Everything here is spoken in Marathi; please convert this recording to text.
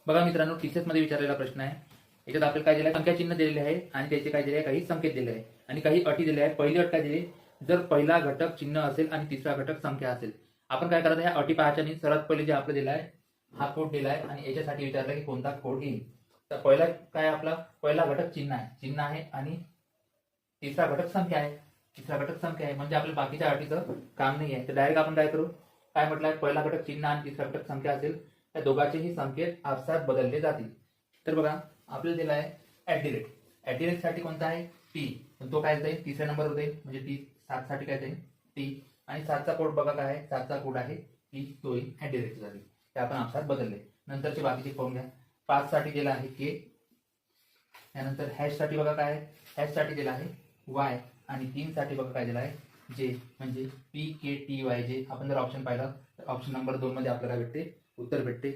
बघा मित्रांनो, टीचर्स मध्ये विचारलेला प्रश्न आहे. याच्यात आपल्याला काय दिलं आहे, संख्या चिन्ह दिलेले आहे आणि त्याचे काय दिले आहे, काही संकेत दिले आहे आणि काही अटी दिल्या आहेत. पहिली अट काय दिली, जर पहिला घटक चिन्ह असेल आणि तिसरा घटक संख्या असेल. आपण काय करायचं, ह्या अटी पाहायच्या नाही. सर्वात पहिले जे आपलं दिलं आहे हा कोड दिला आहे आणि याच्यासाठी विचारलं की कोणता कोड येईल. तर पहिला काय, आपला पहिला घटक चिन्ह आहे आणि तिसरा घटक संख्या आहे. म्हणजे आपल्या बाकीच्या अटीचं काम नाही आहे. तर डायरेक्ट आपण काय करू, काय म्हटलं आहे, पहिला घटक चिन्ह आणि तिसरा घटक संख्या असेल त्या दोघांचेही संकेत आपसात बदलले जातील. तर बघा आपल्याला दिला आहे ऍट साठी कोणता आहे, टी, तो काय जाईल तिसऱ्या नंबरवर जाईल. म्हणजे टी 7 साठी काय जाईल, टी. आणि 7चा कोड बघा काय आहे, 7चा कोड आहे टी, तो ऍट साठी. ते आपण आपसात बदलले. नंतरचे बाकीचे पाहून घ्या. 5 साठी दिला आहे के. त्यानंतर हॅश साठी बघा काय आहे, हॅश साठी दिला आहे वाय. आणि 3 साठी बघा काय दिला आहे जे, म्हणजे PKTY जे. आपण जर ऑप्शन पाहिला तर ऑप्शन नंबर 2 मध्ये आपल्याला उत्तर भेटते.